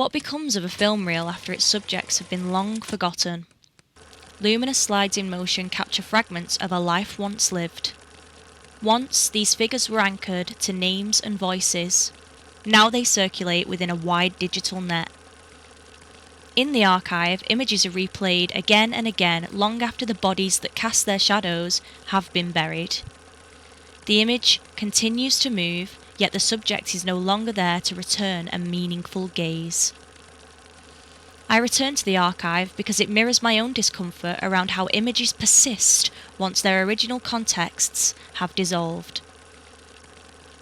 What becomes of a film reel after its subjects have been long forgotten? Luminous slides in motion capture fragments of a life once lived. Once, these figures were anchored to names and voices. Now they circulate within a wide digital net. In the archive, images are replayed again and again long after the bodies that cast their shadows have been buried. The image continues to move, yet the subject is no longer there to return a meaningful gaze. I return to the archive because it mirrors my own discomfort around how images persist once their original contexts have dissolved.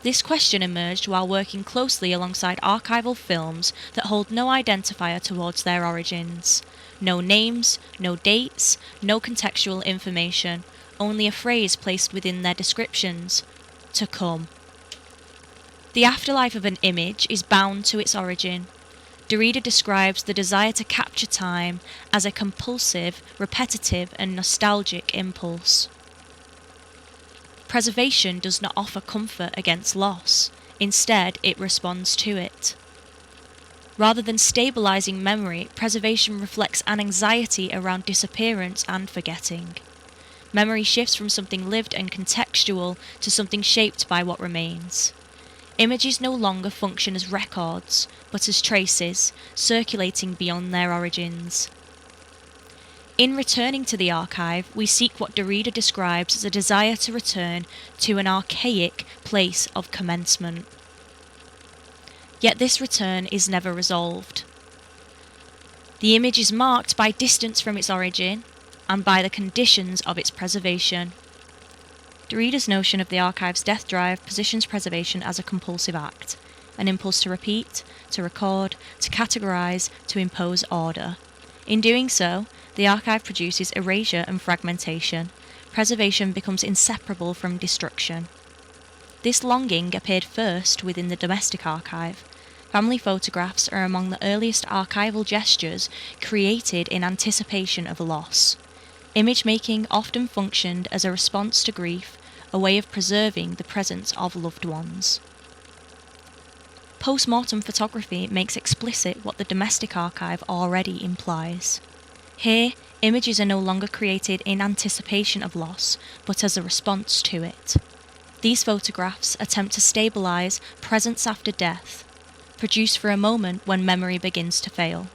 This question emerged while working closely alongside archival films that hold no identifier towards their origins. No names, no dates, no contextual information, only a phrase placed within their descriptions: to come. The afterlife of an image is bound to its origin. Derrida describes the desire to capture time as a compulsive, repetitive, and nostalgic impulse. Preservation does not offer comfort against loss. Instead, it responds to it. Rather than stabilizing memory, preservation reflects an anxiety around disappearance and forgetting. Memory shifts from something lived and contextual to something shaped by what remains. Images no longer function as records, but as traces, circulating beyond their origins. In returning to the archive, we seek what Derrida describes as a desire to return to an archaic place of commencement. Yet this return is never resolved. The image is marked by distance from its origin and by the conditions of its preservation. Derrida's notion of the archive's death drive positions preservation as a compulsive act, an impulse to repeat, to record, to categorise, to impose order. In doing so, the archive produces erasure and fragmentation. Preservation becomes inseparable from destruction. This longing appeared first within the domestic archive. Family photographs are among the earliest archival gestures created in anticipation of loss. Image making often functioned as a response to grief, a way of preserving the presence of loved ones. Post-mortem photography makes explicit what the domestic archive already implies. Here, images are no longer created in anticipation of loss, but as a response to it. These photographs attempt to stabilise presence after death, produced for a moment when memory begins to fail.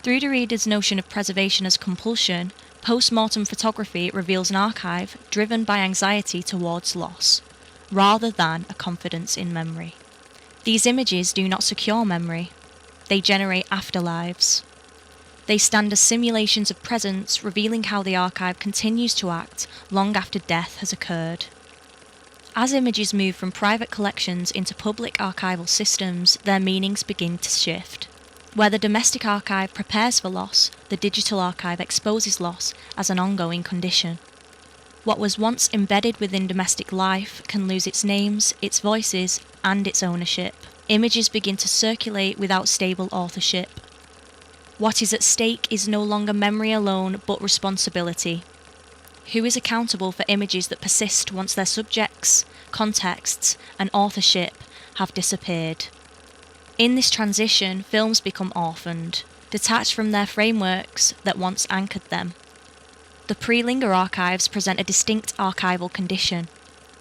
Through Derrida's notion of preservation as compulsion, post-mortem photography reveals an archive driven by anxiety towards loss, rather than a confidence in memory. These images do not secure memory. They generate afterlives. They stand as simulations of presence, revealing how the archive continues to act long after death has occurred. As images move from private collections into public archival systems, their meanings begin to shift. Where the domestic archive prepares for loss, the digital archive exposes loss as an ongoing condition. What was once embedded within domestic life can lose its names, its voices, and its ownership. Images begin to circulate without stable authorship. What is at stake is no longer memory alone, but responsibility. Who is accountable for images that persist once their subjects, contexts, and authorship have disappeared? In this transition, films become orphaned, detached from their frameworks that once anchored them. The pre-Linger archives present a distinct archival condition.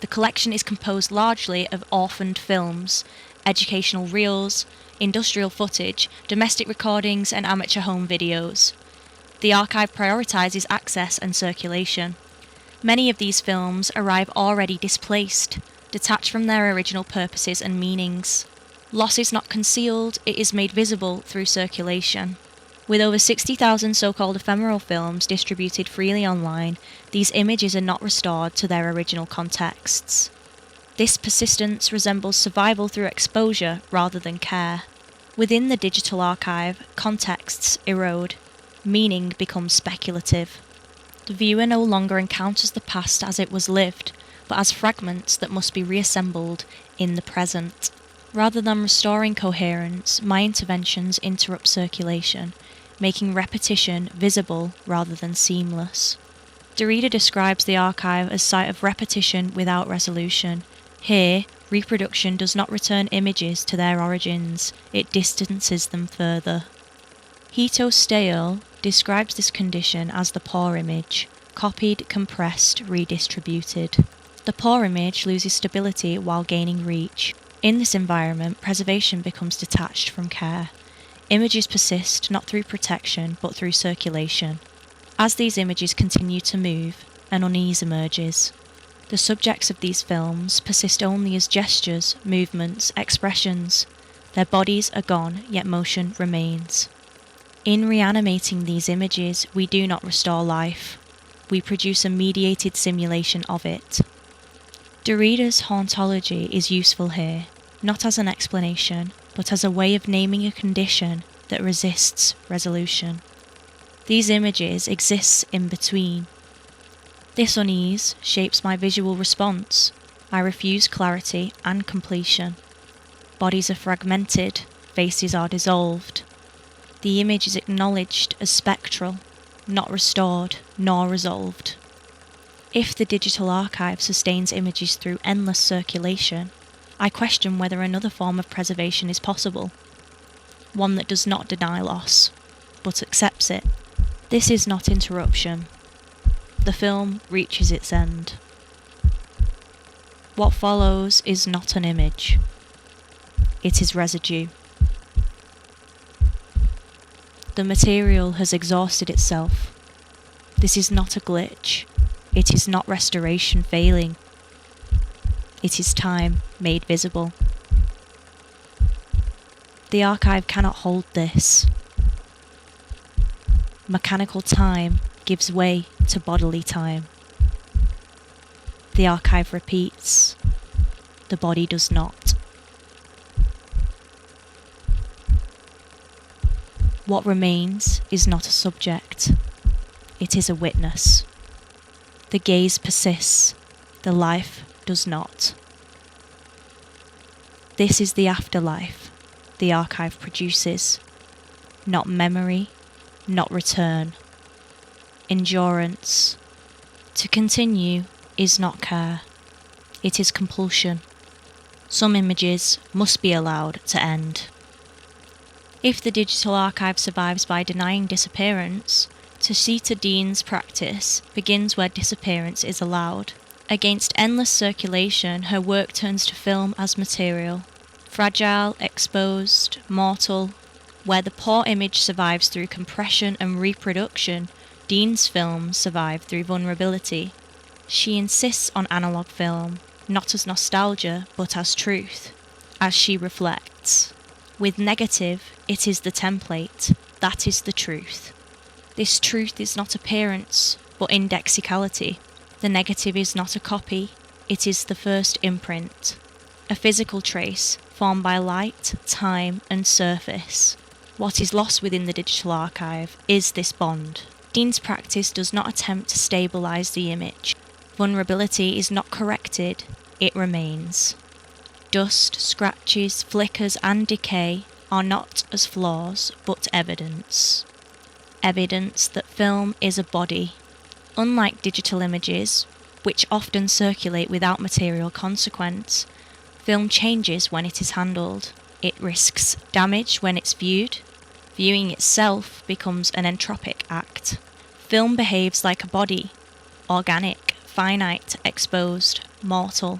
The collection is composed largely of orphaned films, educational reels, industrial footage, domestic recordings, and amateur home videos. The archive prioritises access and circulation. Many of these films arrive already displaced, detached from their original purposes and meanings. Loss is not concealed, it is made visible through circulation. With over 60,000 so-called ephemeral films distributed freely online, these images are not restored to their original contexts. This persistence resembles survival through exposure rather than care. Within the digital archive, contexts erode. Meaning becomes speculative. The viewer no longer encounters the past as it was lived, but as fragments that must be reassembled in the present. Rather than restoring coherence, my interventions interrupt circulation, making repetition visible rather than seamless. Derrida describes the archive as site of repetition without resolution. Here, Reproduction does not return images to their origins, it distances them further. Hito Steyerl describes this condition as the poor image, copied, compressed, redistributed. The poor image loses stability while gaining reach. In this environment, preservation becomes detached from care. Images persist not through protection but through circulation. As these images continue to move, an unease emerges. The subjects of these films persist only as gestures, movements, expressions. Their bodies are gone, yet motion remains. In reanimating these images, we do not restore life. We produce a mediated simulation of it. Derrida's hauntology is useful here, not as an explanation, but as a way of naming a condition that resists resolution. These images exist in between. This unease shapes my visual response. I refuse clarity and completion. Bodies are fragmented, faces are dissolved. The image is acknowledged as spectral, not restored nor resolved. If the digital archive sustains images through endless circulation, I question whether another form of preservation is possible. One that does not deny loss, but accepts it. This is not interruption. The film reaches its end. What follows is not an image. It is residue. The material has exhausted itself. This is not a glitch. It is not restoration failing. It is time made visible. The archive cannot hold this. Mechanical time gives way to bodily time. The archive repeats. The body does not. What remains is not a subject. It is a witness. The gaze persists. The life does not. This is the afterlife the archive produces. Not memory, not return. Endurance. To continue is not care. It is compulsion. Some images must be allowed to end. If the digital archive survives by denying disappearance, Tashita Dean's practice begins where disappearance is allowed. Against endless circulation, her work turns to film as material. Fragile, exposed, mortal. Where the poor image survives through compression and reproduction, Dean's films survive through vulnerability. She insists on analogue film, not as nostalgia, but as truth, as she reflects. With negative, it is the template, that is the truth. This truth is not appearance, but indexicality. The negative is not a copy, it is the first imprint. A physical trace, formed by light, time, and surface. What is lost within the digital archive is this bond. Dean's practice does not attempt to stabilise the image. Vulnerability is not corrected, it remains. Dust, scratches, flickers, and decay are not as flaws, but evidence. Evidence that film is a body. Unlike digital images, which often circulate without material consequence, film changes when it is handled. It risks damage when it's viewed. Viewing itself becomes an entropic act. Film behaves like a body, organic, finite, exposed, mortal.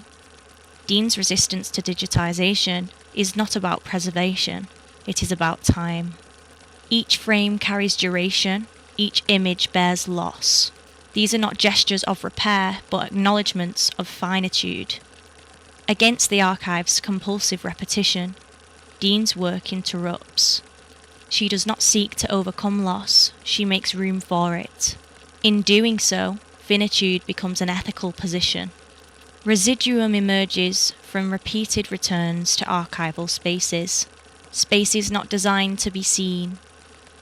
Dean's resistance to digitisation is not about preservation, it is about time. Each frame carries duration, each image bears loss. These are not gestures of repair, but acknowledgements of finitude. Against the archive's compulsive repetition, Dean's work interrupts. She does not seek to overcome loss, she makes room for it. In doing so, finitude becomes an ethical position. Residuum emerges from repeated returns to archival spaces. Spaces not designed to be seen.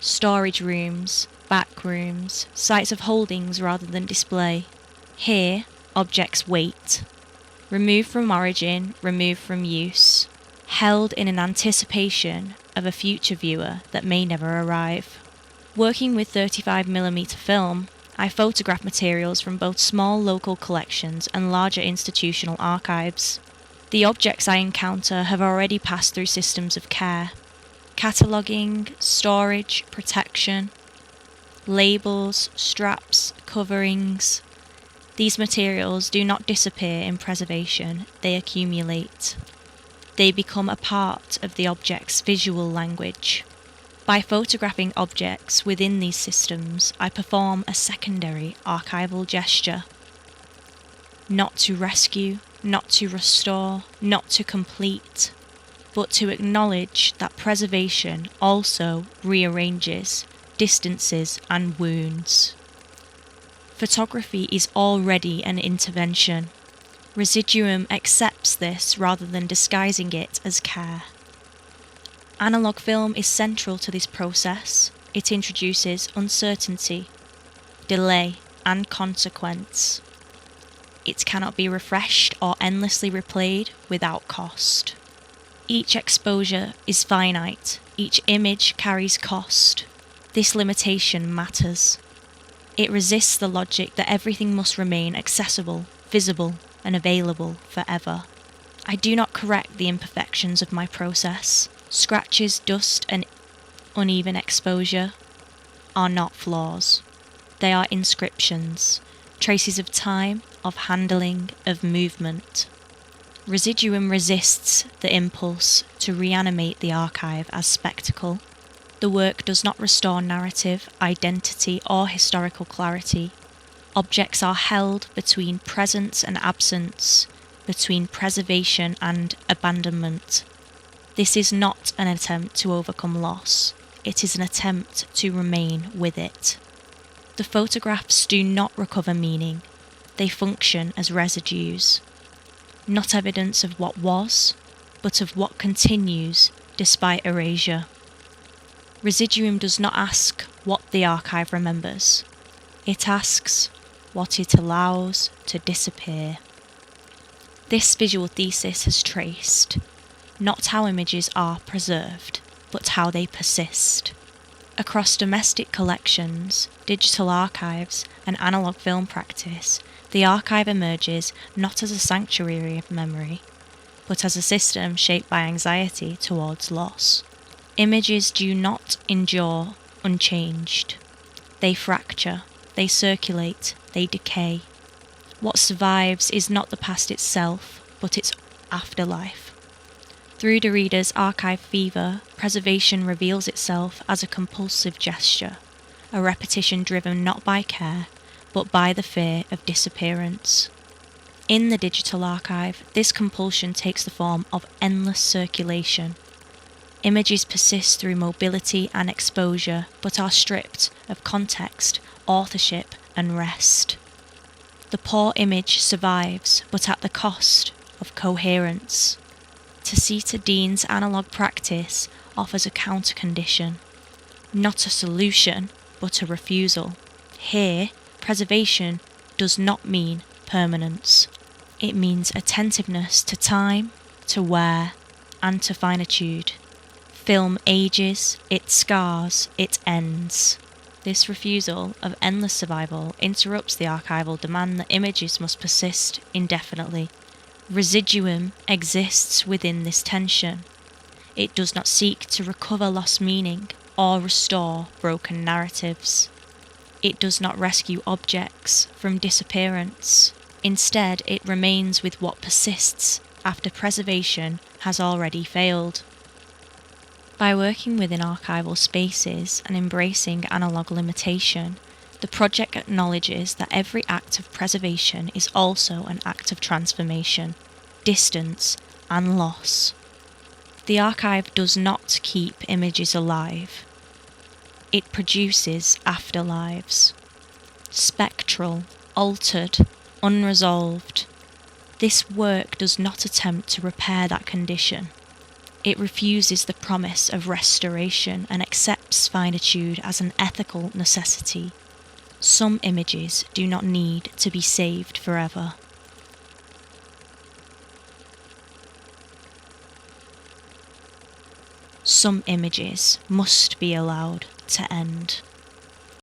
Storage rooms, back rooms, sites of holdings rather than display. Here, objects wait. Removed from origin, removed from use. Held in an anticipation of a future viewer that may never arrive. Working with 35mm film, I photograph materials from both small local collections and larger institutional archives. The objects I encounter have already passed through systems of care: cataloguing, storage, protection, labels, straps, coverings. These materials do not disappear in preservation, they accumulate. They become a part of the object's visual language. By photographing objects within these systems, I perform a secondary archival gesture. Not to rescue, not to restore, not to complete, but to acknowledge that preservation also rearranges, distances, and wounds. Photography is already an intervention. Residuum accepts this rather than disguising it as care. Analog film is central to this process. It introduces uncertainty, delay, and consequence. It cannot be refreshed or endlessly replayed without cost. Each exposure is finite. Each image carries cost. This limitation matters. It resists the logic that everything must remain accessible, visible, and available forever. I do not correct the imperfections of my process. Scratches, dust, and uneven exposure are not flaws. They are inscriptions, traces of time, of handling, of movement. Residuum resists the impulse to reanimate the archive as spectacle. The work does not restore narrative, identity, or historical clarity. Objects are held between presence and absence, between preservation and abandonment. This is not an attempt to overcome loss. It is an attempt to remain with it. The photographs do not recover meaning. They function as residues. Not evidence of what was, but of what continues despite erasure. Residuum does not ask what the archive remembers. It asks what it allows to disappear. This visual thesis has traced not how images are preserved, but how they persist. Across domestic collections, digital archives, and analogue film practice, the archive emerges not as a sanctuary of memory, but as a system shaped by anxiety towards loss. Images do not endure unchanged. They fracture, they circulate, they decay. What survives is not the past itself, but its afterlife. Through the reader's archive fever, preservation reveals itself as a compulsive gesture, a repetition driven not by care, but by the fear of disappearance. In the digital archive, this compulsion takes the form of endless circulation. Images persist through mobility and exposure, but are stripped of context, authorship, and rest. The poor image survives, but at the cost of coherence. Tacita Dean's analogue practice offers a counter-condition, not a solution, but a refusal. Here, preservation does not mean permanence. It means attentiveness to time, to wear, and to finitude. Film ages, it scars, it ends. This refusal of endless survival interrupts the archival demand that images must persist indefinitely. Residuum exists within this tension. It does not seek to recover lost meaning or restore broken narratives. It does not rescue objects from disappearance. Instead, it remains with what persists after preservation has already failed. By working within archival spaces and embracing analogue limitation, the project acknowledges that every act of preservation is also an act of transformation, distance, and loss. The archive does not keep images alive. It produces afterlives. Spectral, altered, unresolved. This work does not attempt to repair that condition. It refuses the promise of restoration and accepts finitude as an ethical necessity. Some images do not need to be saved forever. Some images must be allowed to end.